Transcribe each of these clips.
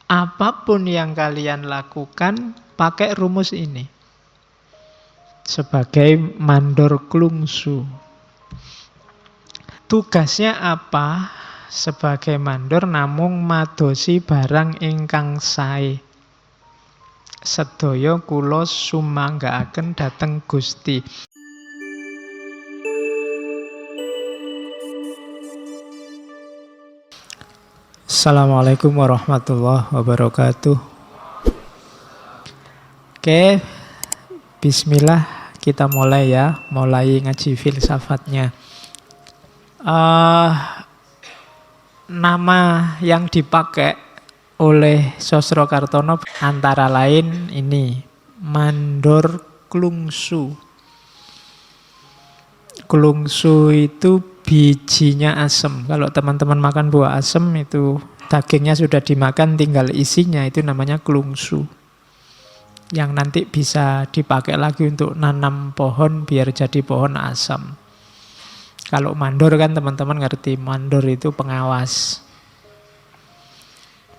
Apapun yang kalian lakukan, pakai rumus ini. Sebagai mandor klungsu. Tugasnya apa? Sebagai mandor namung madosi barang ingkang sae. Sedaya kula sumanggaaken dhateng Gusti. Assalamualaikum warahmatullahi wabarakatuh. Oke, bismillah, kita mulai ya. Mulai ngaji filsafatnya. Nama yang dipakai oleh Sosrokartono antara lain ini, mandor klungsu. Klungsu itu bijinya asem. Kalau teman-teman makan buah asem itu dagingnya sudah dimakan, tinggal isinya, itu namanya klungsu. Yang nanti bisa dipakai lagi untuk nanam pohon biar jadi pohon asem. Kalau mandor kan teman-teman ngerti, mandor itu pengawas.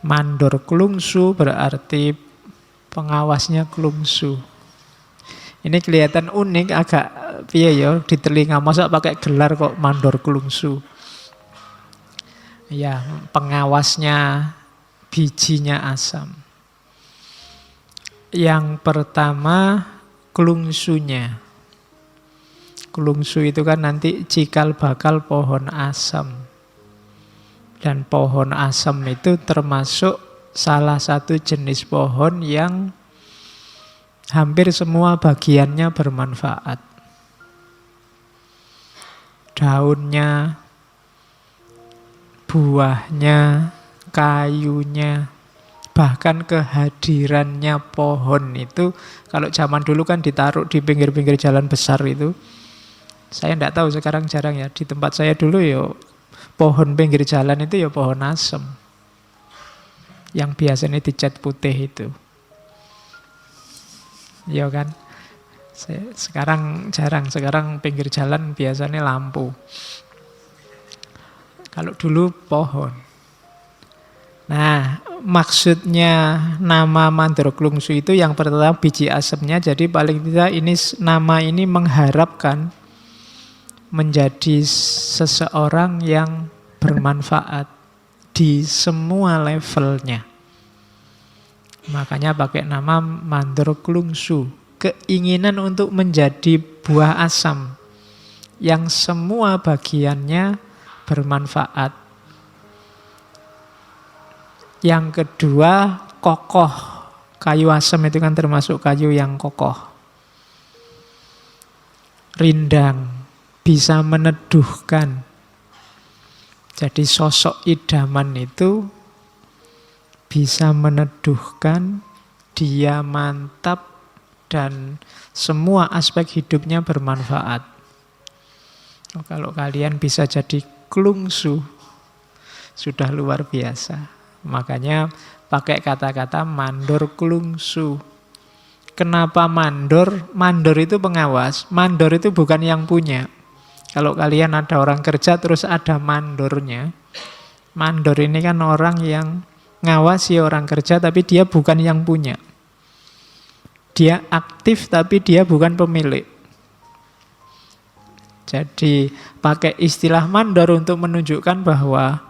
Mandor klungsu berarti pengawasnya klungsu. Ini kelihatan unik, agak piye ya di telinga, masa pakai gelar kok mandor klungsu. Ya, pengawasnya bijinya asam. Yang pertama klungsunya. Klungsu itu kan nanti cikal bakal pohon asam. Dan pohon asam itu termasuk salah satu jenis pohon yang hampir semua bagiannya bermanfaat. Daunnya, buahnya, kayunya, bahkan kehadirannya pohon itu, kalau zaman dulu kan ditaruh di pinggir-pinggir jalan besar itu. Saya tidak tahu, sekarang jarang ya. Di tempat saya dulu ya pohon pinggir jalan itu ya pohon asem. Yang biasanya dicat putih itu. Ya kan? Sekarang jarang, sekarang pinggir jalan biasanya lampu. Kalau dulu pohon. Nah, maksudnya nama mandor klungsu itu yang pertama biji asemnya. Jadi paling tidak ini nama ini mengharapkan menjadi seseorang yang bermanfaat di semua levelnya. Makanya pakai nama mandor klungsu. Keinginan untuk menjadi buah asam yang semua bagiannya bermanfaat. Yang kedua, kokoh. Kayu asam itu kan termasuk kayu yang kokoh. Rindang. Bisa meneduhkan. Jadi sosok idaman itu bisa meneduhkan, dia mantap, dan semua aspek hidupnya bermanfaat. Kalau kalian bisa jadi klungsu, sudah luar biasa. Makanya pakai kata-kata mandor klungsu. Kenapa mandor? Mandor itu pengawas. Mandor itu bukan yang punya. Kalau kalian ada orang kerja terus ada mandornya. Mandor ini kan orang yang ngawasi orang kerja tapi dia bukan yang punya. Dia aktif tapi dia bukan pemilik. Jadi pakai istilah mandor untuk menunjukkan bahwa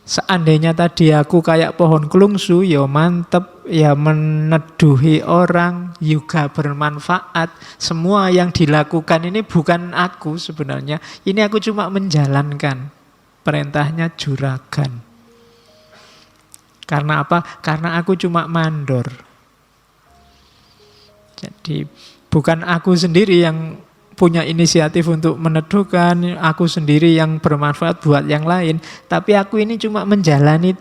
seandainya tadi aku kayak pohon klungsu, ya mantep, ya meneduhi orang, juga bermanfaat. Semua yang dilakukan ini bukan aku sebenarnya. Ini aku cuma menjalankan. Perintahnya juragan. Karena apa? Karena aku cuma mandor. Jadi bukan aku sendiri yang punya inisiatif untuk meneduhkan, aku sendiri yang bermanfaat buat yang lain, tapi aku ini cuma menjalani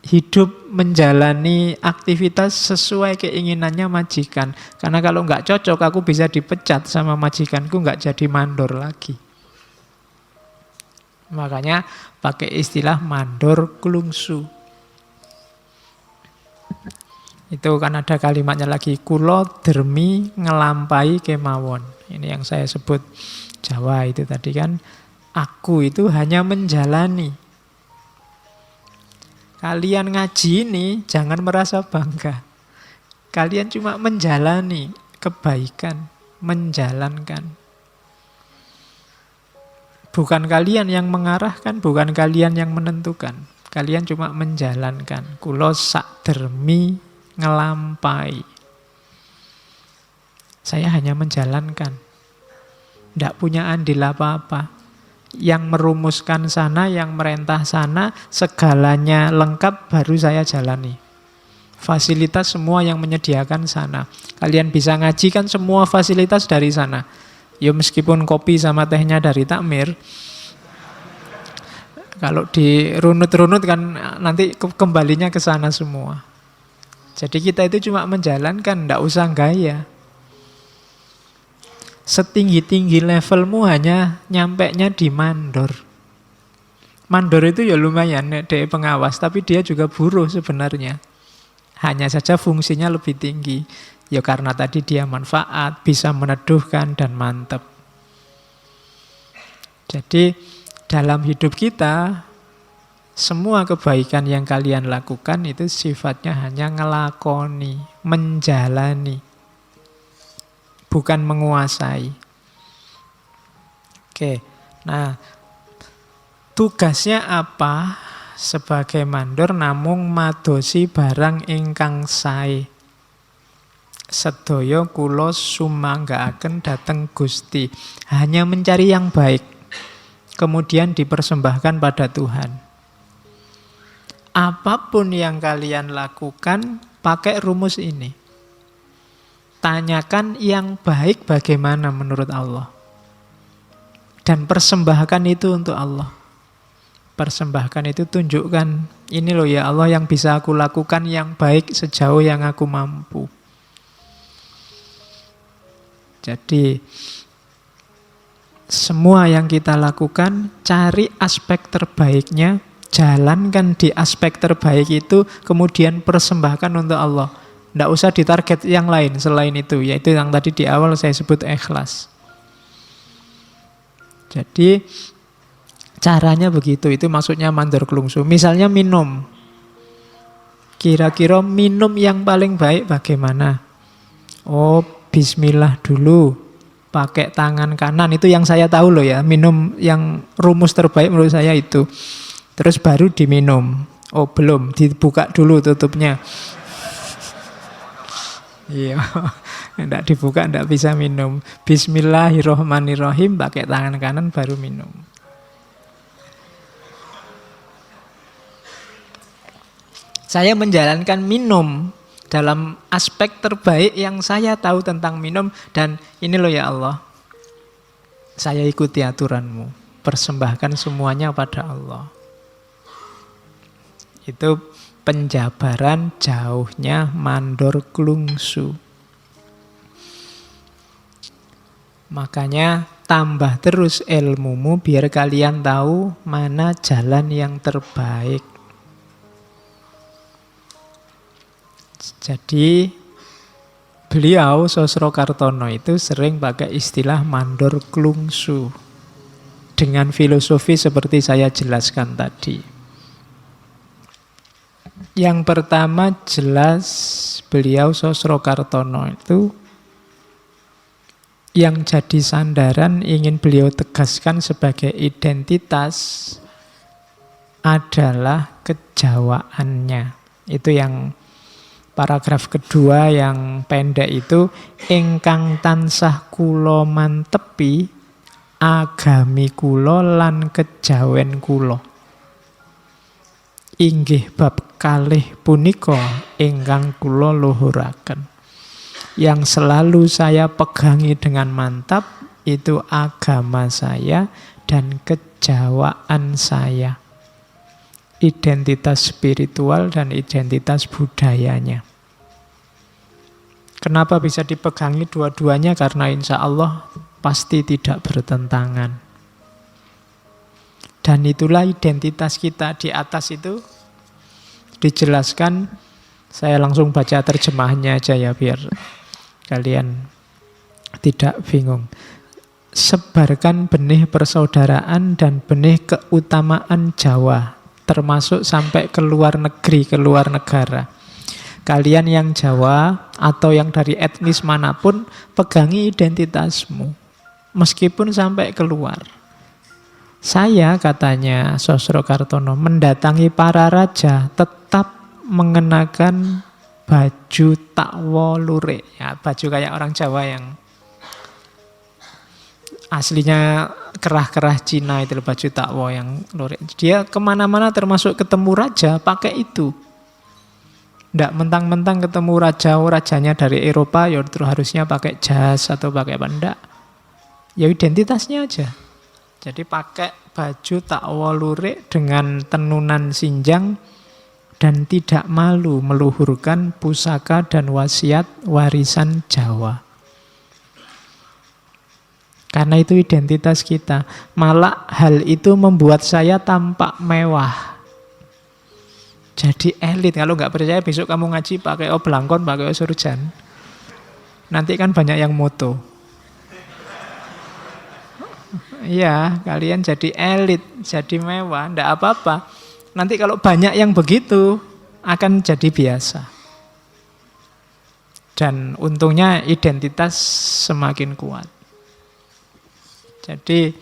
hidup, menjalani aktivitas sesuai keinginannya majikan. Karena kalau nggak cocok, aku bisa dipecat sama majikanku, nggak jadi mandor lagi. Makanya pakai istilah mandor klungsu. Itu kan ada kalimatnya lagi, kulo dermi ngelampai kemawon. Ini yang saya sebut Jawa itu tadi kan, aku itu hanya menjalani. Kalian ngaji ini jangan merasa bangga. Kalian cuma menjalani kebaikan, menjalankan. Bukan kalian yang mengarahkan, bukan kalian yang menentukan. Kalian cuma menjalankan. Kulo sak dermi ngelampai. Saya hanya menjalankan. Tidak punya andil apa-apa. Yang merumuskan sana, yang merentah sana, segalanya lengkap baru saya jalani. Fasilitas semua yang menyediakan sana. Kalian bisa ngaji kan semua fasilitas dari sana. Ya meskipun kopi sama tehnya dari takmir. Kalau dirunut-runut kan nanti kembalinya ke sana semua. Jadi kita itu cuma menjalankan, tidak usah gaya. Setinggi-tinggi levelmu hanya nyampeknya di mandor. Mandor itu ya lumayan, dia pengawas, tapi dia juga buruh sebenarnya. Hanya saja fungsinya lebih tinggi. Ya karena tadi dia manfaat, bisa meneduhkan dan mantep. Jadi dalam hidup kita, semua kebaikan yang kalian lakukan itu sifatnya hanya ngelakoni, menjalani. Bukan menguasai. Oke, nah tugasnya apa? Sebagai mandor namung madosi barang ingkang sae. Sedaya kula sumanggaaken dhateng Gusti. Hanya mencari yang baik. Kemudian dipersembahkan pada Tuhan. Apapun yang kalian lakukan, pakai rumus ini. Tanyakan yang baik bagaimana menurut Allah. Dan persembahkan itu untuk Allah. Persembahkan itu tunjukkan, ini loh ya Allah yang bisa aku lakukan yang baik sejauh yang aku mampu. Jadi, semua yang kita lakukan, cari aspek terbaiknya, jalankan di aspek terbaik itu, kemudian persembahkan untuk Allah. Tidak usah ditarget yang lain selain itu, yaitu yang tadi di awal saya sebut ikhlas. Jadi, caranya begitu, itu maksudnya mandor klungsu. Misalnya minum. Kira-kira minum yang paling baik bagaimana? Oh, bismillah dulu. Pakai tangan kanan, itu yang saya tahu loh ya. Minum yang rumus terbaik menurut saya itu. Terus baru diminum. Oh belum, dibuka dulu tutupnya. Iya, tidak dibuka, tidak bisa minum. Bismillahirrohmanirrohim, pakai tangan kanan baru minum. Saya menjalankan minum dalam aspek terbaik yang saya tahu tentang minum. Dan ini loh ya Allah, saya ikuti aturanmu. Persembahkan semuanya pada Allah. Itu penjabaran jauhnya mandor klungsu. Makanya tambah terus ilmumu biar kalian tahu mana jalan yang terbaik. Jadi beliau Sosrokartono itu sering pakai istilah mandor klungsu dengan filosofi seperti saya jelaskan tadi. Yang pertama jelas beliau Sosrokartono itu yang jadi sandaran ingin beliau tegaskan sebagai identitas adalah kejawaannya. Itu yang paragraf kedua yang pendek itu, ingkang tansah kula mantepi agami kula lan kejawen kula. Inggih bab kalih punika ingkang kula luhuraken. Yang selalu saya pegangi dengan mantap itu agama saya dan kejawaan saya. Identitas spiritual dan identitas budayanya. Kenapa bisa dipegangi dua-duanya? Karena insya Allah pasti tidak bertentangan. Dan itulah identitas kita. Di atas itu dijelaskan, saya langsung baca terjemahnya aja ya biar kalian tidak bingung. Sebarkan benih persaudaraan dan benih keutamaan Jawa termasuk sampai ke luar negeri, ke luar negara. Kalian yang Jawa atau yang dari etnis manapun, pegangi identitasmu, meskipun sampai keluar. Saya, katanya Sosrokartono, mendatangi para raja tetap mengenakan baju takwa lurik. Ya, baju kayak orang Jawa yang aslinya kerah-kerah Cina itu, baju takwa yang lurik. Dia kemana-mana termasuk ketemu raja pakai itu. Nggak mentang-mentang ketemu raja, oh rajanya dari Eropa, ya terus harusnya pakai jas atau pakai apa. Nggak. Ya identitasnya aja. Jadi pakai baju takwa lurik dengan tenunan sinjang dan tidak malu meluhurkan pusaka dan wasiat warisan Jawa. Karena itu identitas kita. Malah hal itu membuat saya tampak mewah. Jadi elit. Kalau nggak percaya besok kamu ngaji pakai oblangkon, pakai surjan. Nanti kan banyak yang moto. Iya, kalian jadi elit, jadi mewah, ndak apa-apa. Nanti kalau banyak yang begitu, akan jadi biasa. Dan untungnya identitas semakin kuat. Jadi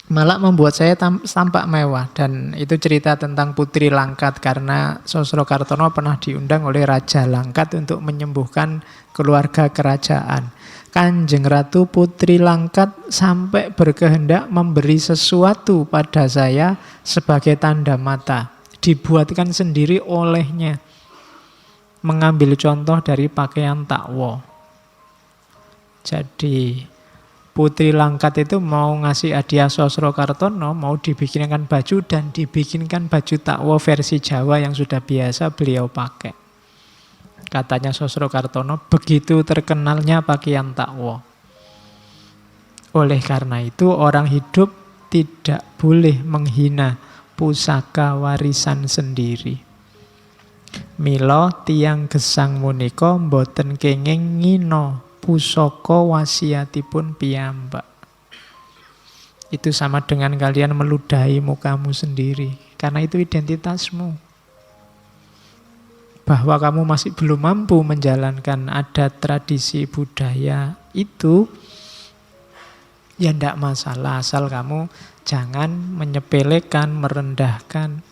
malah membuat saya tampak mewah. Dan itu cerita tentang Putri Langkat, karena Sosrokartono pernah diundang oleh Raja Langkat untuk menyembuhkan keluarga kerajaan. Kanjeng Ratu Putri Langkat sampai berkehendak memberi sesuatu pada saya sebagai tanda mata. Dibuatkan sendiri olehnya. Mengambil contoh dari pakaian takwa. Jadi Putri Langkat itu mau ngasih hadiah Sosrokartono, mau dibikinkan baju dan dibikinkan baju takwa versi Jawa yang sudah biasa beliau pakai. Katanya Sosrokartono, begitu terkenalnya pakaian takwa. Oleh karena itu orang hidup tidak boleh menghina pusaka warisan sendiri. Mila tiyang gesang menika mboten kenging ngina pusaka wasiatipun piyambak. Itu sama dengan kalian meludahi mukamu sendiri, karena itu identitasmu. Bahwa kamu masih belum mampu menjalankan adat tradisi budaya itu, ya tidak masalah, asal kamu jangan menyepelekan, merendahkan.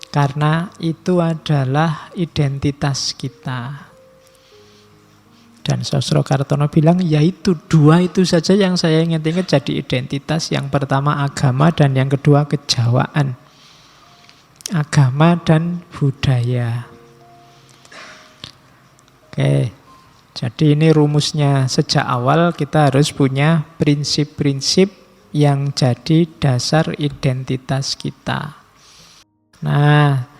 Karena itu adalah identitas kita. Dan Sosrokartono bilang, ya itu dua itu saja yang saya ingat-ingat jadi identitas. Yang pertama agama dan yang kedua kejawaan. Agama dan budaya. Oke, jadi ini rumusnya. Sejak awal kita harus punya prinsip-prinsip yang jadi dasar identitas kita. Nah,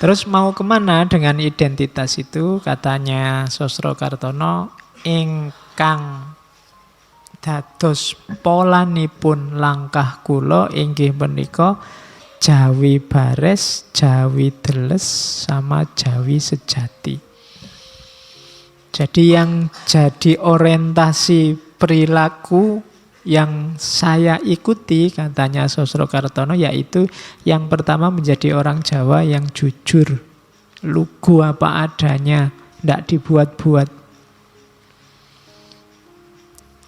terus mau kemana dengan identitas itu? Katanya Sosrokartono, ingkang dados polanipun langkah kula inggih menika Jawi bares, Jawi deles, sama Jawi sejati. Jadi yang jadi orientasi perilaku yang saya ikuti, katanya Sosrokartono, yaitu yang pertama menjadi orang Jawa yang jujur, lugu apa adanya, tidak dibuat-buat.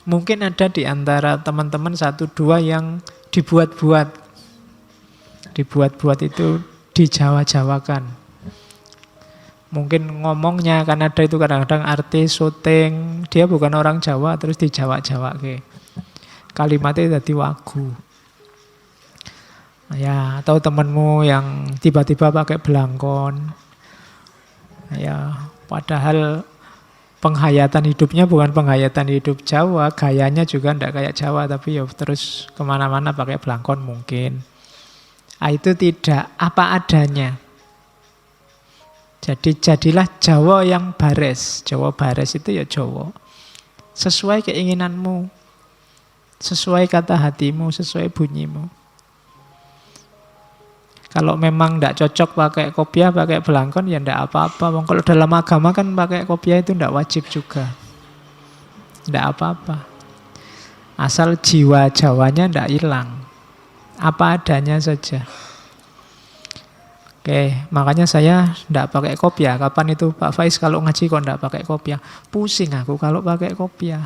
Mungkin ada di antara teman-teman satu dua yang dibuat-buat. Dibuat-buat itu dijawa-jawakan. Mungkin ngomongnya, kan ada itu kadang-kadang artis syuting, dia bukan orang Jawa terus dijawa-jawake. Kalimatnya jadi wagu. Ya, atau temenmu yang tiba-tiba pakai belangkon. Ya, padahal penghayatan hidupnya bukan penghayatan hidup Jawa, gayanya juga tidak kayak Jawa, tapi ya terus kemana-mana pakai belangkon mungkin. Itu tidak apa adanya. Jadi jadilah Jawa yang bares. Jawa bares itu ya Jawa. Sesuai keinginanmu. Sesuai kata hatimu, sesuai bunyimu. Kalau memang tidak cocok pakai kopiah, pakai belangkon, ya tidak apa-apa. Kalau dalam agama kan pakai kopiah itu tidak wajib juga. Tidak apa-apa. Asal jiwa Jawanya tidak hilang. Apa adanya saja. Oke, makanya saya tidak pakai kopiah. Kapan itu Pak Faiz kalau ngaji kok tidak pakai kopiah? Pusing aku kalau pakai kopiah.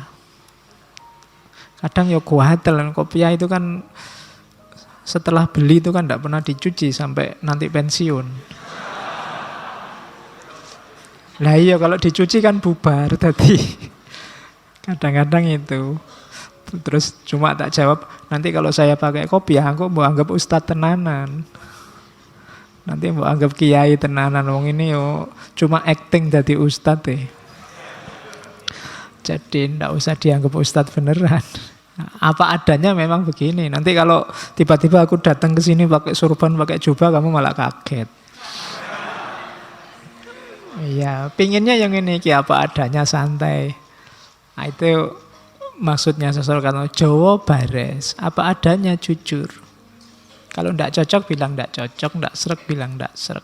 Kadang ya kuatel, kopiah itu kan setelah beli itu kan tidak pernah dicuci sampai nanti pensiun. Lah iya kalau dicuci kan bubar tadi. Kadang-kadang itu. Terus cuma tak jawab, nanti kalau saya pakai kopiah aku mau anggap ustadz tenanan. Nanti mau anggap kiai tenanan, wong ini yo cuma acting jadi ustadz deh. Jadi ndak usah dianggap ustadz beneran. Apa adanya memang begini. Nanti kalau tiba-tiba aku datang ke sini pakai surban, pakai jubah, kamu malah kaget. Iya, pinginnya yang ini apa adanya, santai. Nah, itu maksudnya sosok kata Jawa bares, apa adanya jujur. Kalau ndak cocok bilang ndak cocok, ndak srek bilang ndak srek.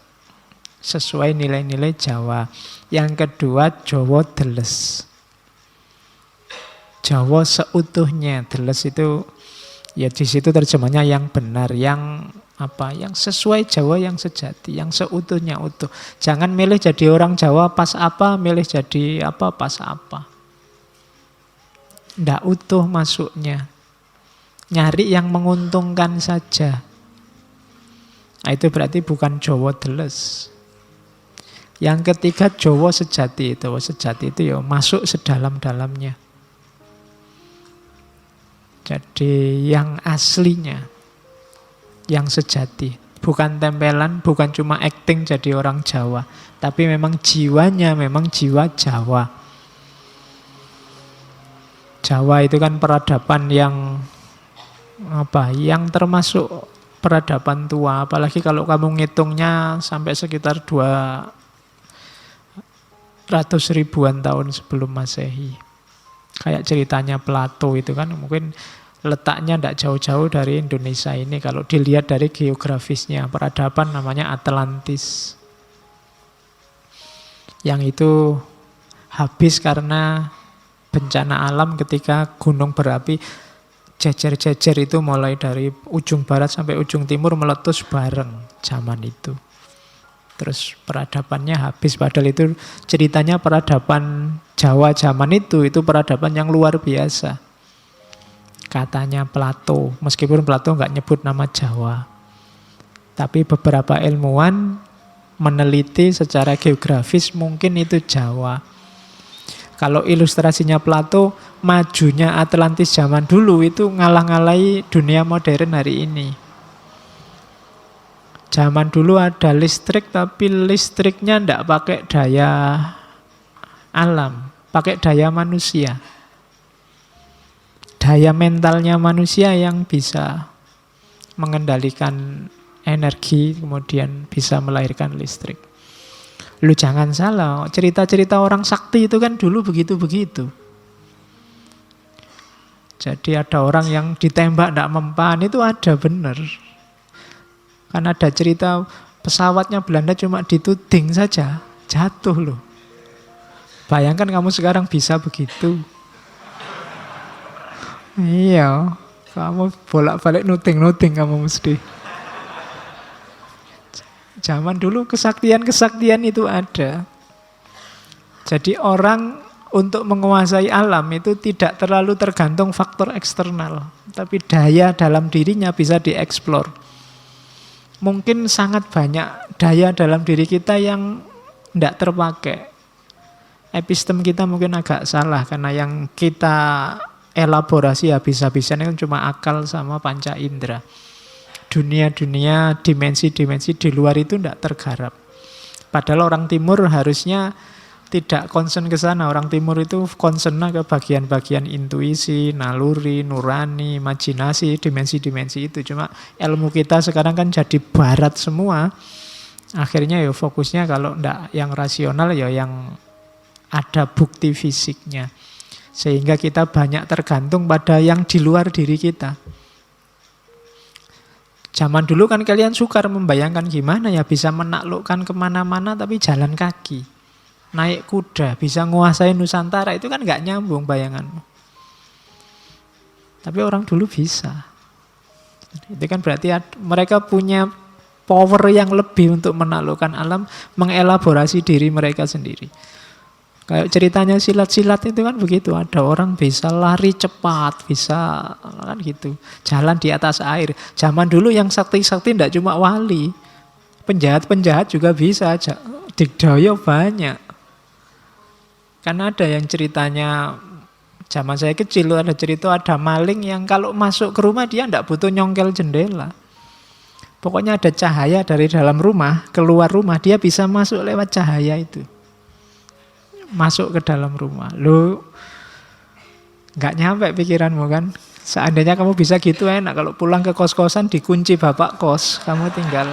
Sesuai nilai-nilai Jawa. Yang kedua Jawa deles. Jawa seutuhnya, deles itu ya di situ terjemahnya yang benar, yang apa? Yang sesuai Jawa, yang sejati, yang seutuhnya utuh. Jangan milih jadi orang Jawa pas apa, milih jadi apa pas apa. Ndak utuh masuknya. Nyari yang menguntungkan saja. Nah, itu berarti bukan Jawa deles. Yang ketiga Jawa sejati. Jawa sejati itu ya masuk sedalam-dalamnya. Jadi yang aslinya, yang sejati. Bukan tempelan, bukan cuma acting jadi orang Jawa. Tapi memang jiwanya, memang jiwa Jawa. Jawa itu kan peradaban yang apa? Yang termasuk peradaban tua, apalagi kalau kamu ngitungnya sampai sekitar 200 ribuan tahun sebelum Masehi. Kayak ceritanya Plato itu kan mungkin letaknya tidak jauh-jauh dari Indonesia ini kalau dilihat dari geografisnya. Peradaban namanya Atlantis. Yang itu habis karena bencana alam ketika gunung berapi jejer-jejer itu mulai dari ujung barat sampai ujung timur meletus bareng zaman itu. Terus peradabannya habis, padahal itu ceritanya peradaban Jawa zaman itu peradaban yang luar biasa. Katanya Plato, meskipun Plato nggak nyebut nama Jawa. Tapi beberapa ilmuwan meneliti secara geografis mungkin itu Jawa. Kalau ilustrasinya Plato, majunya Atlantis zaman dulu itu ngalah-ngalahi dunia modern hari ini. Zaman dulu ada listrik, tapi listriknya tidak pakai daya alam, pakai daya manusia. Daya mentalnya manusia yang bisa mengendalikan energi, kemudian bisa melahirkan listrik. Lu jangan salah, cerita-cerita orang sakti itu kan dulu begitu-begitu. Jadi ada orang yang ditembak tidak mempan, itu ada benar. Kan ada cerita pesawatnya Belanda cuma dituding saja, jatuh loh. Bayangkan kamu sekarang bisa begitu. Iya, kamu bolak-balik nuding-nuding kamu mesti. Zaman dulu kesaktian-kesaktian itu ada. Jadi orang untuk menguasai alam itu tidak terlalu tergantung faktor eksternal. Tapi daya dalam dirinya bisa dieksplor. Mungkin sangat banyak daya dalam diri kita yang tidak terpakai. Epistem kita mungkin agak salah. Karena yang kita elaborasi habis-habisan itu cuma akal sama panca indera. Dunia-dunia, dimensi-dimensi di luar itu tidak tergarap. Padahal orang timur harusnya tidak concern ke sana. Orang timur itu concernnya ke bagian-bagian intuisi, naluri, nurani, imajinasi, dimensi-dimensi itu. Cuma ilmu kita sekarang kan jadi barat semua. Akhirnya ya fokusnya kalau tidak yang rasional ya yang ada bukti fisiknya. Sehingga kita banyak tergantung pada yang di luar diri kita. Zaman dulu kan kalian sukar membayangkan gimana ya bisa menaklukkan kemana-mana tapi jalan kaki. Naik kuda, bisa nguasain Nusantara, itu kan gak nyambung bayanganmu. Tapi orang dulu bisa. Itu kan berarti mereka punya power yang lebih untuk menaklukkan alam, mengelaborasi diri mereka sendiri. Kayak ceritanya silat-silat itu kan begitu. Ada orang bisa lari cepat, bisa kan gitu, jalan di atas air. Zaman dulu yang sakti-sakti tidak cuma wali, penjahat-penjahat juga bisa. Digdaya banyak. Karena ada yang ceritanya, zaman saya kecil ada cerita ada maling yang kalau masuk ke rumah dia tidak butuh nyongkel jendela. Pokoknya ada cahaya dari dalam rumah, keluar rumah, dia bisa masuk lewat cahaya itu. Masuk ke dalam rumah. Lu nggak nyampe pikiranmu kan? Seandainya kamu bisa gitu enak. Kalau pulang ke kos-kosan dikunci bapak kos, kamu tinggal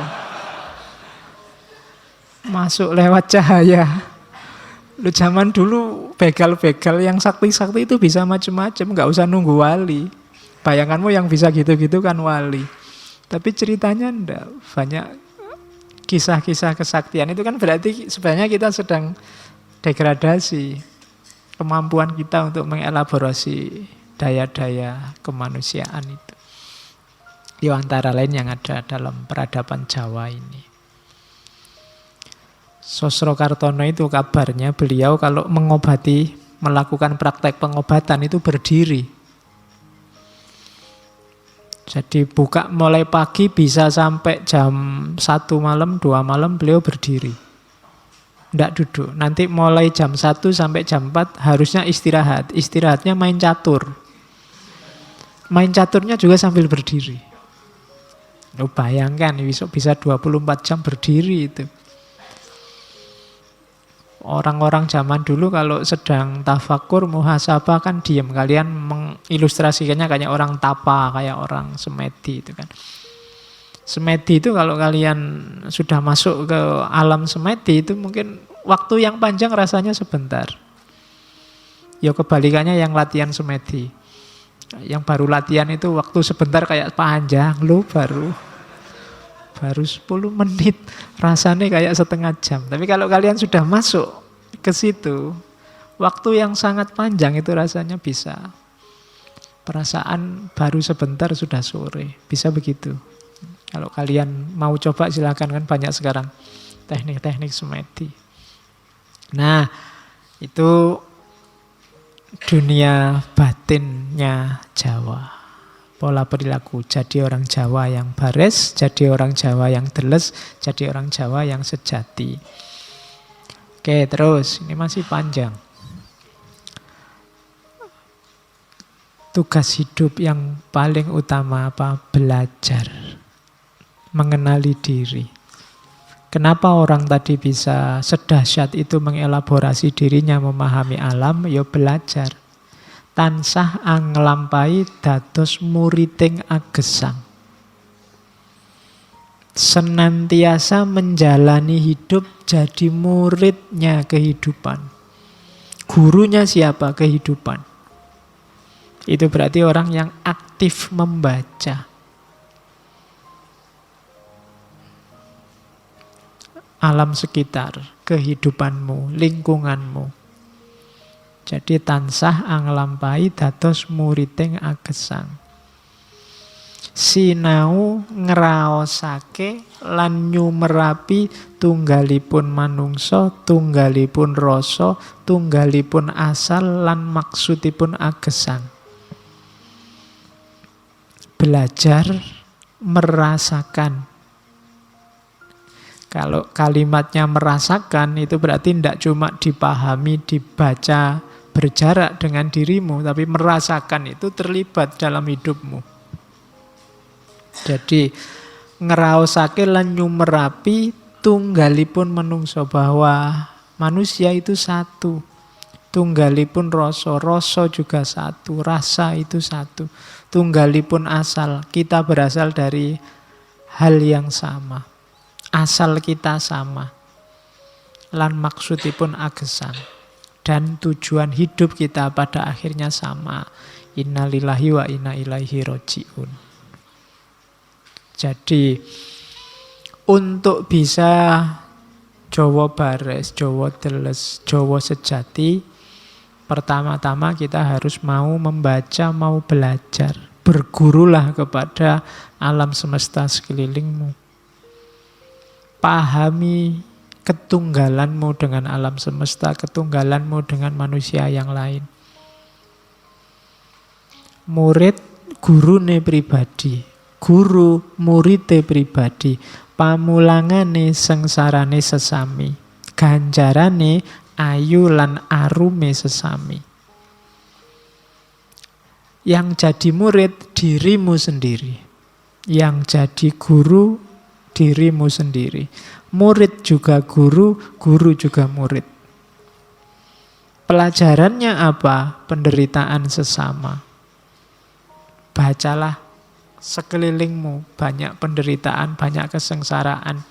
masuk lewat cahaya. Lu zaman dulu begal-begal yang sakti-sakti itu bisa macam-macam, nggak usah nunggu wali. Bayanganmu yang bisa gitu-gitu kan wali. Tapi ceritanya enggak, banyak kisah-kisah kesaktian itu kan berarti sebenarnya kita sedang degradasi kemampuan kita untuk mengelaborasi daya-daya kemanusiaan itu. Itu antara lain yang ada dalam peradaban Jawa ini. Sosrokartono itu kabarnya beliau kalau mengobati, melakukan praktek pengobatan itu berdiri. Jadi buka mulai pagi bisa sampai jam 1 malam, 2 malam beliau berdiri. Tidak duduk. Nanti mulai jam 1 sampai jam 4 harusnya istirahat. Istirahatnya main catur. Main caturnya juga sambil berdiri. Lo bayangkan besok bisa 24 jam berdiri itu. Orang-orang zaman dulu kalau sedang tafakur, muhasabah kan diam. Kalian mengilustrasikannya kayak orang tapa, kayak orang semedi itu kan. Semedi itu kalau kalian sudah masuk ke alam semedi itu mungkin waktu yang panjang rasanya sebentar. Ya kebalikannya yang latihan semedi. Yang baru latihan itu waktu sebentar kayak panjang, lu baru 10 menit, rasanya kayak setengah jam. Tapi kalau kalian sudah masuk ke situ, waktu yang sangat panjang itu rasanya bisa. Perasaan baru sebentar sudah sore, bisa begitu. Kalau kalian mau coba silakan, kan banyak sekarang teknik-teknik semedi. Nah, itu dunia batinnya Jawa. Pola perilaku, jadi orang Jawa yang bares, jadi orang Jawa yang deles, jadi orang Jawa yang sejati. Oke, terus ini masih panjang. Tugas hidup yang paling utama apa? Belajar. Mengenali diri. Kenapa orang tadi bisa sedahsyat itu mengelaborasi dirinya, memahami alam? Ya belajar. Tansah anglampai dados muriting agesang. Senantiasa menjalani hidup jadi muridnya kehidupan. Gurunya siapa? Kehidupan. Itu berarti orang yang aktif membaca. Alam sekitar, kehidupanmu, lingkunganmu. Jadi tansah anglampai dados muriting agesang. Sinau ngraosake lan nyumerapi tunggalipun manungsa, tunggalipun rasa, tunggalipun asal lan maksudipun agesang. Belajar merasakan. Kalau kalimatnya merasakan itu berarti tidak cuma dipahami, dibaca, berjarak dengan dirimu, tapi merasakan itu terlibat dalam hidupmu. Jadi ngeraosake lan nyumerapi tunggalipun manungsa, bahwa manusia itu satu. Tunggalipun rasa, rasa juga satu, rasa itu satu. Tunggalipun asal, kita berasal dari hal yang sama. Asal kita sama. Lan maksudipun agesang. Dan tujuan hidup kita pada akhirnya sama. Innalillahi wa inna ilaihi roji'un. Jadi untuk bisa Jawa bares, Jawa deles, Jawa sejati, pertama-tama kita harus mau membaca, mau belajar. Bergurulah kepada alam semesta sekelilingmu. Pahami ketunggalanmu dengan alam semesta, ketunggalanmu dengan manusia yang lain. Murid gurune pribadi, guru murite pribadi, pamulangane sengsarane sesami, ganjarane ayu lan arume sesami. Yang jadi murid dirimu sendiri, yang jadi guru dirimu sendiri. Murid juga guru, guru juga murid. Pelajarannya apa? Penderitaan sesama. Bacalah sekelilingmu, banyak penderitaan, banyak kesengsaraan.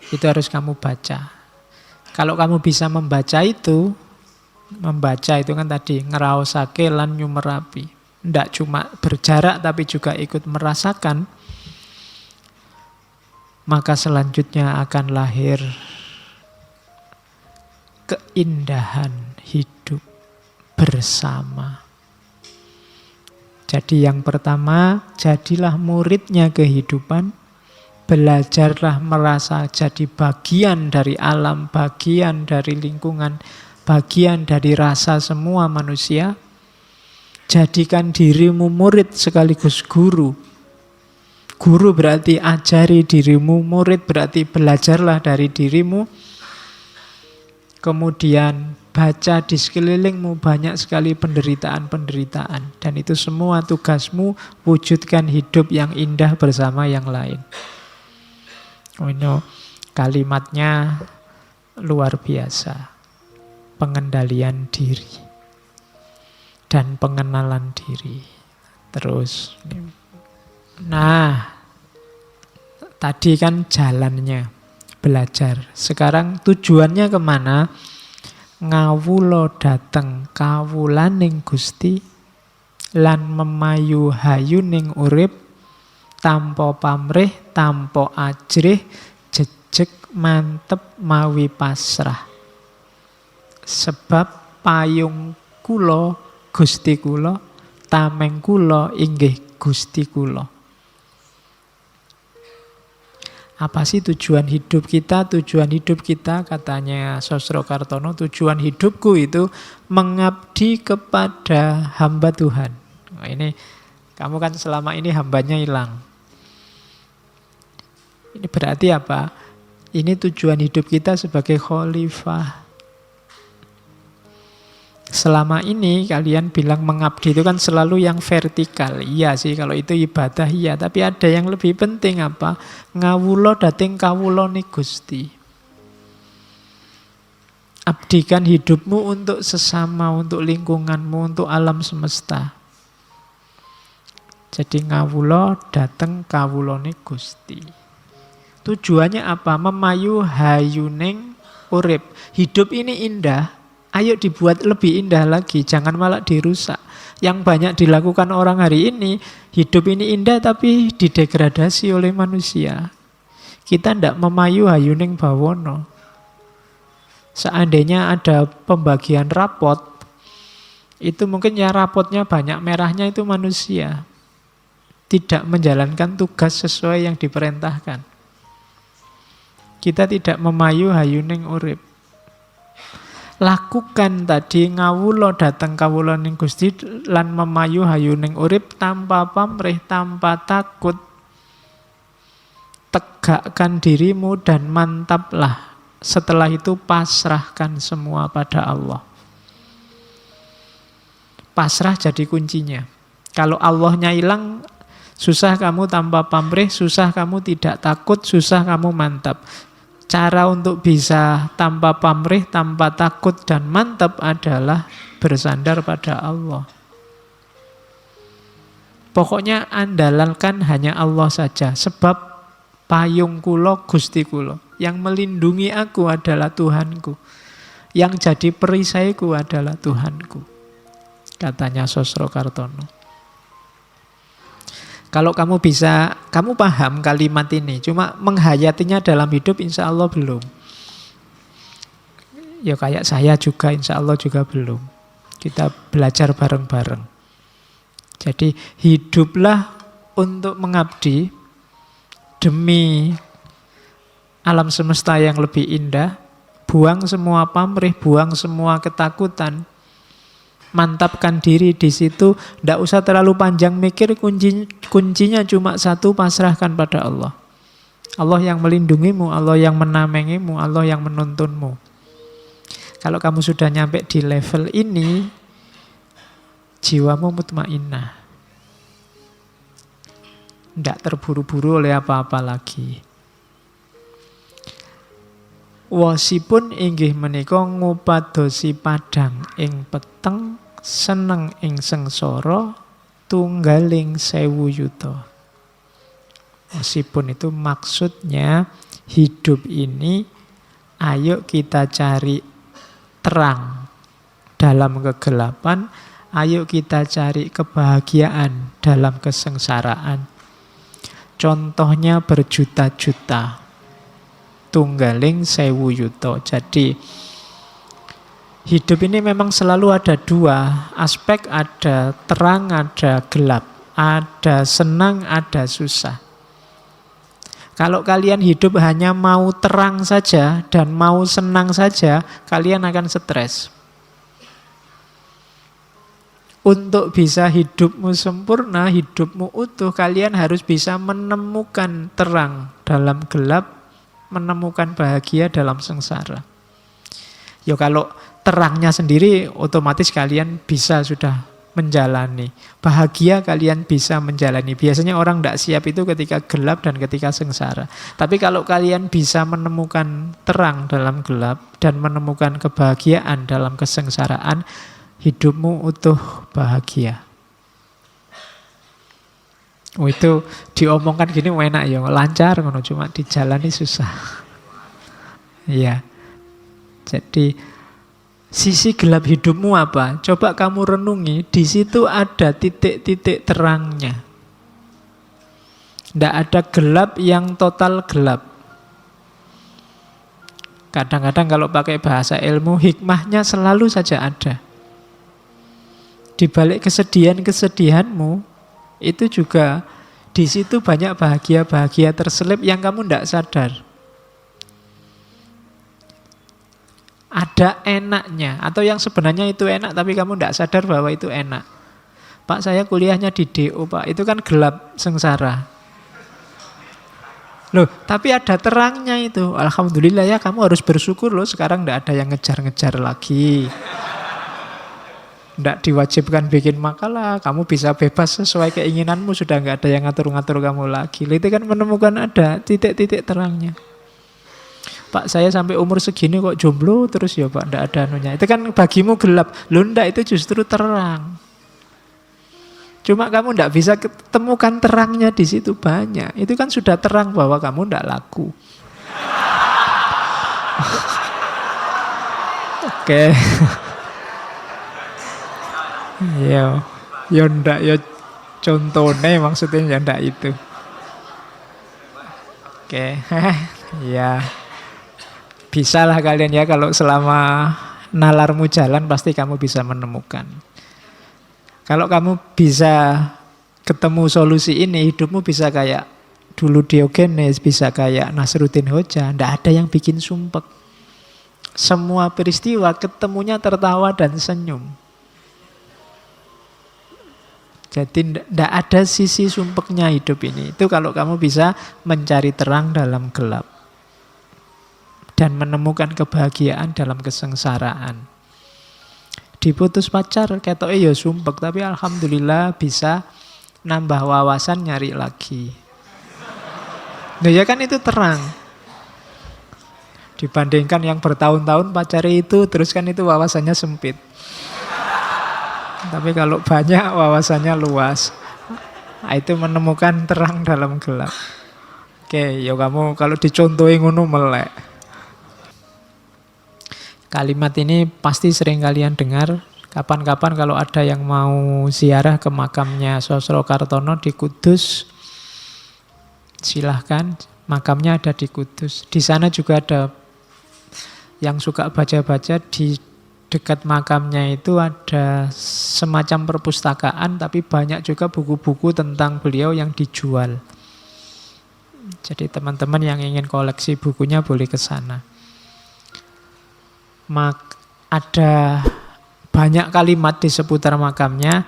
Itu harus kamu baca. Kalau kamu bisa membaca itu kan tadi ngraosake lan nyumerapi. Tidak cuma berjarak tapi juga ikut merasakan. Maka selanjutnya akan lahir keindahan hidup bersama. Jadi yang pertama, jadilah muridnya kehidupan. Belajarlah merasa jadi bagian dari alam, bagian dari lingkungan, bagian dari rasa semua manusia. Jadikan dirimu murid sekaligus guru. Guru berarti ajari dirimu, murid berarti belajarlah dari dirimu. Kemudian baca di sekelilingmu banyak sekali penderitaan-penderitaan. Dan itu semua tugasmu, wujudkan hidup yang indah bersama yang lain. Kalimatnya luar biasa. Pengendalian diri dan pengenalan diri. Terus tadi kan jalannya belajar. Sekarang tujuannya kemana? Ngawula dateng kawulaning Gusti lan memayu hayuning urip tanpa pamrih, tanpa ajrih, jejeg mantep mawi pasrah. Sebab payung kula Gusti kula, tameng kula inggih Gusti kula. Apa sih tujuan hidup kita? Tujuan hidup kita, katanya Sosrokartono, tujuan hidupku itu mengabdi kepada hamba Tuhan. Nah, ini kamu kan selama ini hambanya hilang. Ini berarti apa? Ini tujuan hidup kita sebagai khalifah. Selama ini kalian bilang mengabdi itu kan selalu yang vertikal. Iya sih, kalau itu ibadah iya. Tapi ada yang lebih penting apa? Ngawula dateng kawulane Gusti. Abdikan hidupmu untuk sesama, untuk lingkunganmu, untuk alam semesta. Jadi ngawula dateng kawulane Gusti. Tujuannya apa? Memayu hayuning urip. Hidup ini indah. Ayo dibuat lebih indah lagi, jangan malah dirusak. Yang banyak dilakukan orang hari ini, hidup ini indah tapi didegradasi oleh manusia. Kita tidak memayu hayuning bawono. Seandainya ada pembagian rapot, itu mungkin ya rapotnya banyak merahnya itu manusia. Tidak menjalankan tugas sesuai yang diperintahkan. Kita tidak memayu hayuning urip. Lakukan tadi ngawula dateng kawulaning Gusti lan memayu hayuning urip tanpa pamrih, tanpa takut. Tegakkan dirimu dan mantaplah. Setelah itu pasrahkan semua pada Allah. Pasrah jadi kuncinya. Kalau Allahnya hilang, susah kamu tanpa pamrih, susah kamu tidak takut, susah kamu mantap. Cara untuk bisa tanpa pamrih, tanpa takut dan mantap adalah bersandar pada Allah. Pokoknya andalkan hanya Allah saja. Sebab payung kula Gusti kula. Yang melindungi aku adalah Tuhanku. Yang jadi perisaiku adalah Tuhanku. Katanya Sosrokartono. Kalau kamu bisa, kamu paham kalimat ini, cuma menghayatinya dalam hidup insya Allah belum. Ya kayak saya juga insya Allah juga belum. Kita belajar bareng-bareng. Jadi hiduplah untuk mengabdi demi alam semesta yang lebih indah, buang semua pamrih, buang semua ketakutan. Mantapkan diri di situ, tidak usah terlalu panjang mikir, kuncinya cuma satu, pasrahkan pada Allah. Allah yang melindungimu, Allah yang menamengimu, Allah yang menuntunmu. Kalau kamu sudah nyampe di level ini, jiwamu mutmainnah. Tidak terburu-buru oleh apa-apa lagi. Wasipun inggih menika ngupadosi padang ing peteng, seneng ing sengsara, tunggaling 1000 yuta. Wasipun itu maksudnya hidup ini ayo kita cari terang dalam kegelapan, ayo kita cari kebahagiaan dalam kesengsaraan. Contohnya berjuta-juta. Tunggaling 1000 yuta. Jadi hidup ini memang selalu ada dua aspek, ada terang, ada gelap, ada senang, ada susah. Kalau kalian hidup hanya mau terang saja dan mau senang saja, kalian akan stres. Untuk bisa hidupmu sempurna, hidupmu utuh, kalian harus bisa menemukan terang dalam gelap, menemukan bahagia dalam sengsara. Ya kalau terangnya sendiri otomatis kalian bisa sudah menjalani. Bahagia kalian bisa menjalani. Biasanya orang tidak siap itu ketika gelap dan ketika sengsara. Tapi kalau kalian bisa menemukan terang dalam gelap dan menemukan kebahagiaan dalam kesengsaraan, hidupmu utuh bahagia. Oh, itu diomongkan gini enak ya, lancar ngono, cuma dijalani susah. Iya. Jadi sisi gelap hidupmu apa? Coba kamu renungi, di situ ada titik-titik terangnya. Tidak ada gelap yang total gelap. Kadang-kadang kalau pakai bahasa ilmu, hikmahnya selalu saja ada. Di balik kesedihan-kesedihanmu, itu juga di situ banyak bahagia-bahagia terselip yang kamu tidak sadar. Ada enaknya, atau yang sebenarnya itu enak tapi kamu tidak sadar bahwa itu enak. Pak, saya kuliahnya di DO, Pak. Itu kan gelap sengsara. Loh, tapi ada terangnya itu. Alhamdulillah ya, kamu harus bersyukur loh. Sekarang tidak ada yang ngejar-ngejar lagi. Tidak diwajibkan bikin makalah, kamu bisa bebas sesuai keinginanmu, sudah nggak ada yang ngatur-ngatur kamu lagi. Itu kan menemukan ada titik-titik terangnya. Pak, saya sampai umur segini kok jomblo terus ya Pak, tidak ada anunya. Itu kan bagimu gelap, loh enggak, itu justru terang. Cuma kamu tidak bisa ketemukan terangnya di situ banyak. Itu kan sudah terang bahwa kamu tidak laku. Oke. Ya, ya ndak ya contohnya maksudnya ya ndak itu. Oke, ya bisalah kalian ya kalau selama nalarmu jalan pasti kamu bisa menemukan. Kalau kamu bisa ketemu solusi ini, hidupmu bisa kayak dulu Diogenes, bisa kayak Nasruddin Hoja, ndak ada yang bikin sumpek. Semua peristiwa ketemunya tertawa dan senyum. Jadi tidak ada sisi sumpeknya hidup ini. Itu kalau kamu bisa mencari terang dalam gelap dan menemukan kebahagiaan dalam kesengsaraan. Diputus pacar, ketoke ya sumpek, tapi alhamdulillah bisa nambah wawasan, nyari lagi. Nah ya kan itu terang. Dibandingkan yang bertahun-tahun pacari itu, terus kan itu wawasannya sempit. Tapi kalau banyak wawasannya luas. Nah, itu menemukan terang dalam gelap. Oke, ya kamu kalau dicontohin ngono melek. Kalimat ini pasti sering kalian dengar. Kapan-kapan kalau ada yang mau ziarah ke makamnya Sosro Kartono di Kudus, silahkan. Makamnya ada di Kudus. Di sana juga ada yang suka baca-baca, di dekat makamnya itu ada semacam perpustakaan, tapi banyak juga buku-buku tentang beliau yang dijual. Jadi teman-teman yang ingin koleksi bukunya boleh ke sana. Ada banyak kalimat di seputar makamnya.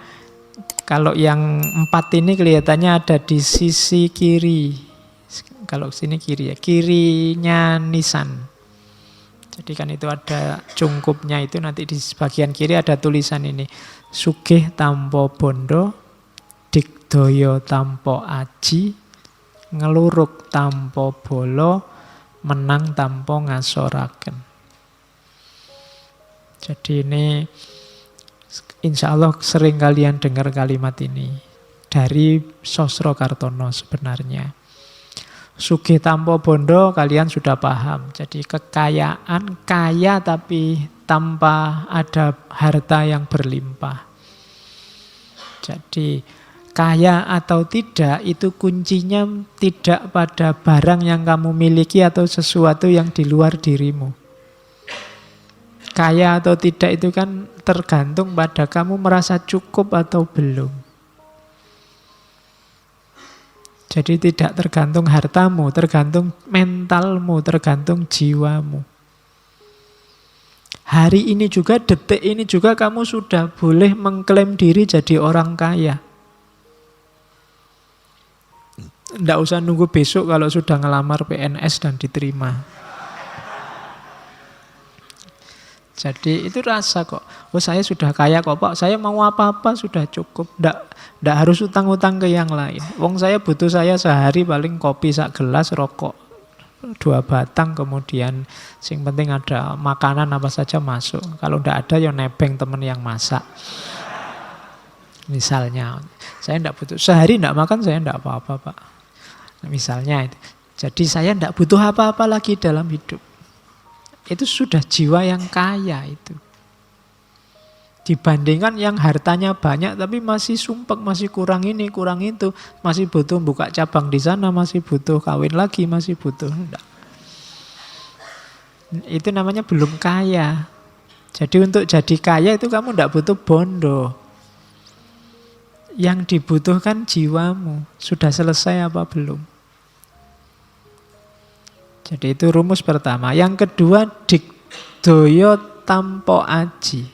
Kalau yang 4 ini kelihatannya ada di sisi kiri. Kalau sini kiri ya, kirinya nisan. Jadi kan itu ada cungkupnya itu, nanti di bagian kiri ada tulisan ini. Sugih tampo bondo, digdaya tampo aji, ngeluruk tampo bolo, menang tampo ngasoraken. Jadi ini insya Allah sering kalian dengar kalimat ini dari Sosro Kartono sebenarnya. Sugih tanpa bondo kalian sudah paham. Jadi kekayaan, kaya tapi tanpa ada harta yang berlimpah. Jadi kaya atau tidak itu kuncinya tidak pada barang yang kamu miliki atau sesuatu yang di luar dirimu. Kaya atau tidak itu kan tergantung pada kamu merasa cukup atau belum. Jadi tidak tergantung hartamu, tergantung mentalmu, tergantung jiwamu. Hari ini juga, detik ini juga kamu sudah boleh mengklaim diri jadi orang kaya. Tidak usah nunggu besok kalau sudah ngelamar PNS dan diterima. Jadi itu rasa kok, oh saya sudah kaya kok Pak, saya mau apa-apa sudah cukup. Nggak harus utang-utang ke yang lain. Wong saya butuh saya sehari paling kopi sak gelas, rokok 2 batang, kemudian sing penting ada makanan apa saja masuk. Kalau nggak ada ya nebeng temen yang masak. Misalnya, saya nggak butuh, sehari nggak makan saya nggak apa-apa Pak. Misalnya itu. Jadi saya nggak butuh apa-apa lagi dalam hidup. Itu sudah jiwa yang kaya itu. Dibandingkan yang hartanya banyak tapi masih sumpek, masih kurang ini, kurang itu. Masih butuh buka cabang di sana, masih butuh kawin lagi, masih butuh. Enggak. Itu namanya belum kaya. Jadi untuk jadi kaya itu kamu enggak butuh bondo. Yang dibutuhkan jiwamu. Sudah selesai apa belum? Jadi itu rumus pertama. Yang kedua, digdaya tampo aji.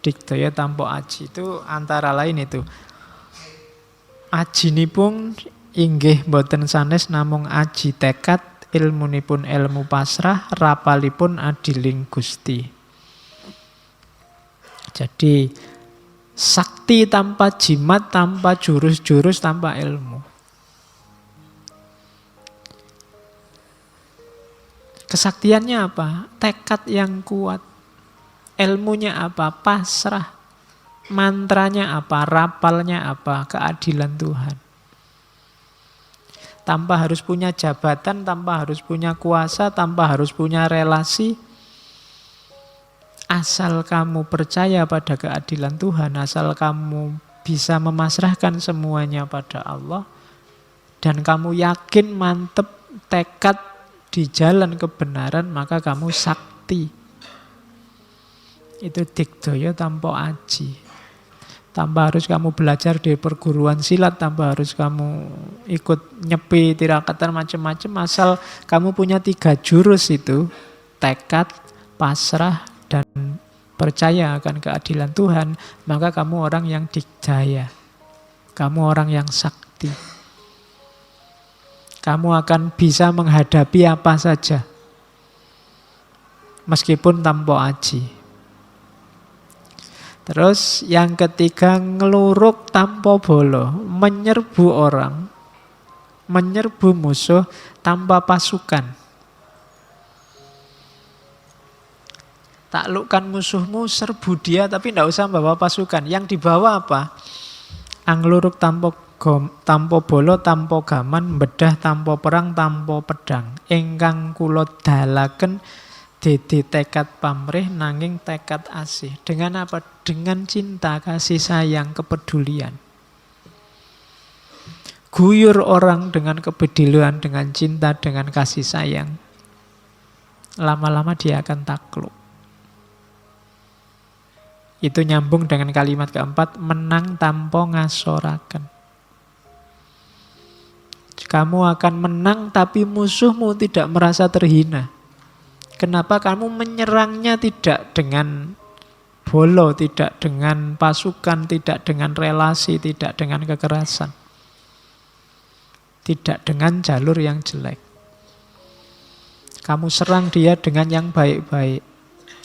Digdaya tampo aji itu antara lain itu. Ajinipun inggih boten sanes namung aji tekad, ilmunipun ilmu pasrah, rapalipun adiling Gusti. Jadi sakti tanpa jimat, tanpa jurus-jurus, tanpa ilmu. Kesaktiannya apa? Tekad yang kuat. Ilmunya apa? Pasrah. Mantranya apa? Rapalnya apa? Keadilan Tuhan. Tanpa harus punya jabatan, tanpa harus punya kuasa, tanpa harus punya relasi. Asal kamu percaya pada keadilan Tuhan, asal kamu bisa memasrahkan semuanya pada Allah, dan kamu yakin, mantep, tekad di jalan kebenaran, maka kamu sakti. Itu digdaya tanpa aji. Tanpa harus kamu belajar di perguruan silat, tanpa harus kamu ikut nyepi, tirakatan macam-macam, asal kamu punya 3 jurus itu, tekad, pasrah, dan percaya akan keadilan Tuhan, maka kamu orang yang digdaya. Kamu orang yang sakti. Kamu akan bisa menghadapi apa saja. Meskipun tanpa aji. Terus yang ketiga, ngeluruk tanpa bolo. Menyerbu orang. Menyerbu musuh tanpa pasukan. Taklukkan musuhmu, serbu dia, tapi tidak usah bawa pasukan. Yang dibawa apa? Angluruk tanpa bolo, tanpa gaman, bedah tanpa perang, tanpa pedang. Ingkang kula dalaken dadi tekad pamrih nanging tekad asih. Dengan apa? Dengan cinta, kasih sayang, kepedulian. Guyur orang dengan kepedulian, dengan cinta, dengan kasih sayang. Lama-lama dia akan takluk. Itu nyambung dengan kalimat keempat, menang tanpa ngasoraken. Kamu akan menang tapi musuhmu tidak merasa terhina. Kenapa? Kamu menyerangnya tidak dengan bolo, tidak dengan pasukan, tidak dengan relasi, tidak dengan kekerasan. Tidak dengan jalur yang jelek. Kamu serang dia dengan yang baik-baik.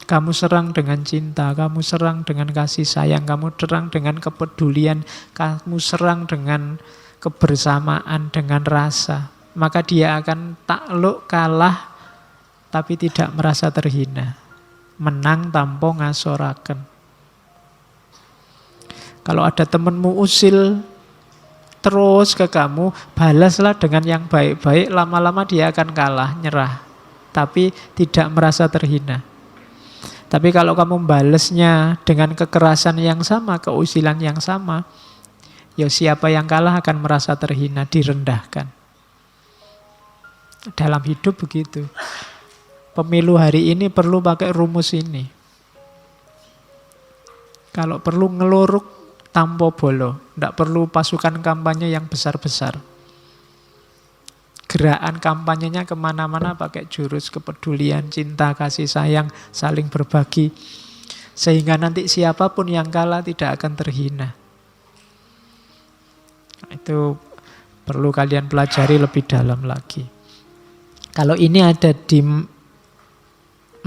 Kamu serang dengan cinta, kamu serang dengan kasih sayang, kamu serang dengan kepedulian, kamu serang dengan kebersamaan, dengan rasa. Maka dia akan takluk, kalah, tapi tidak merasa terhina. Menang tanpa ngasoraken. Kalau ada temanmu usil terus ke kamu, balaslah dengan yang baik-baik, lama-lama dia akan kalah, nyerah. Tapi tidak merasa terhina. Tapi kalau kamu balasnya dengan kekerasan yang sama, keusilan yang sama, ya siapa yang kalah akan merasa terhina, direndahkan. Dalam hidup begitu. Pemilu hari ini perlu pakai rumus ini. Kalau perlu ngeluruk tanpa bolo. Tidak perlu pasukan kampanye yang besar-besar. Gerakan kampanyenya kemana-mana pakai jurus kepedulian, cinta, kasih sayang, saling berbagi. Sehingga nanti siapapun yang kalah tidak akan terhina. Itu perlu kalian pelajari lebih dalam lagi. Kalau ini ada di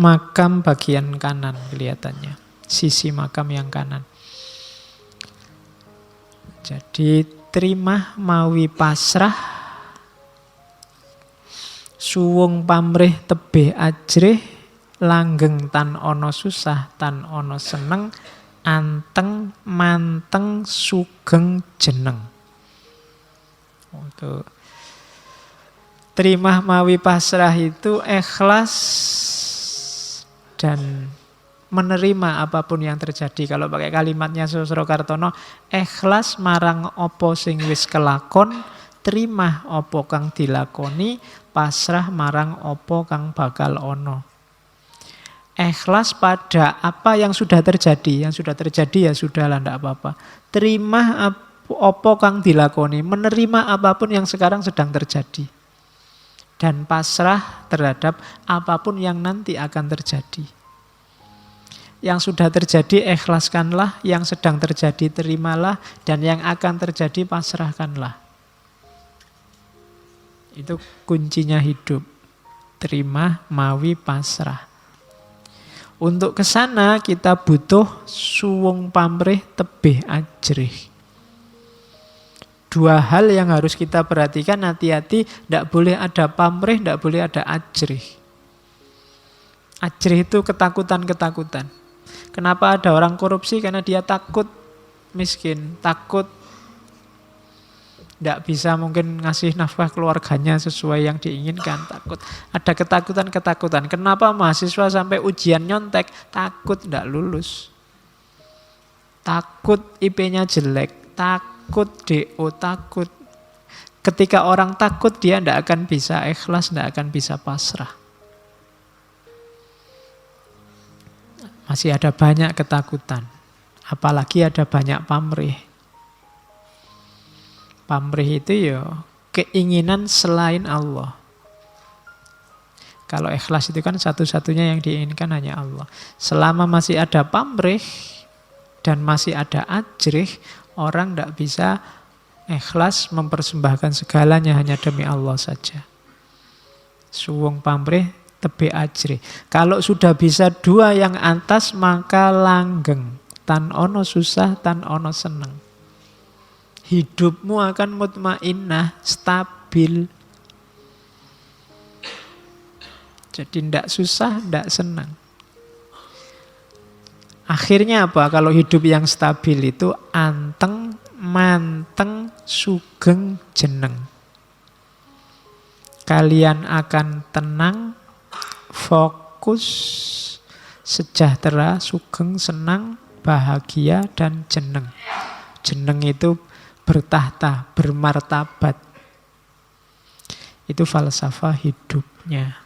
makam bagian kanan kelihatannya. Sisi makam yang kanan. Jadi terima mawi pasrah, suwung pamrih tebih ajrih, langgeng tan ono susah, tan ono seneng, anteng manteng sugeng jeneng. Untuk terima mawi pasrah itu ikhlas dan menerima apapun yang terjadi. Kalau pakai kalimatnya Susro Kartono, ikhlas marang opo sing wis kelakon, terima opo kang dilakoni, pasrah marang opo kang bakal ono. Ikhlas pada apa yang sudah terjadi. Yang sudah terjadi ya sudah lah, tidak apa-apa. Terima opo kang dilakoni, menerima apapun yang sekarang sedang terjadi. Dan pasrah terhadap apapun yang nanti akan terjadi. Yang sudah terjadi ikhlaskanlah, yang sedang terjadi terimalah, dan yang akan terjadi pasrahkanlah. Itu kuncinya hidup. Terima, mawi, pasrah. Untuk ke sana kita butuh suwung pamrih tebih ajrih. Dua hal yang harus kita perhatikan, hati-hati, tidak boleh ada pamrih, tidak boleh ada ajrih. Ajrih itu ketakutan-ketakutan. Kenapa ada orang korupsi? Karena dia takut miskin, takut tidak bisa mungkin ngasih nafkah keluarganya sesuai yang diinginkan, takut. Ada ketakutan-ketakutan. Kenapa mahasiswa sampai ujian nyontek? Takut tidak lulus. Takut IP-nya jelek, takut DO, takut. Ketika orang takut, dia tidak akan bisa ikhlas, tidak akan bisa pasrah. Masih ada banyak ketakutan. Apalagi ada banyak pamrih. Pamrih itu ya keinginan selain Allah. Kalau ikhlas itu kan satu-satunya yang diinginkan hanya Allah. Selama masih ada pamrih dan masih ada ajrih, orang tidak bisa ikhlas mempersembahkan segalanya hanya demi Allah saja. Suwung pamrih tebih ajrih. Kalau sudah bisa dua yang atas, maka langgeng. Tan ono susah, tan ono seneng. Hidupmu akan mutmainnah, stabil. Jadi tidak susah, tidak senang. Akhirnya apa? Kalau hidup yang stabil itu anteng, manteng, sugeng, jeneng. Kalian akan tenang, fokus, sejahtera, sugeng, senang, bahagia, dan jeneng. Jeneng itu bertahta, bermartabat. Itu falsafah hidupnya.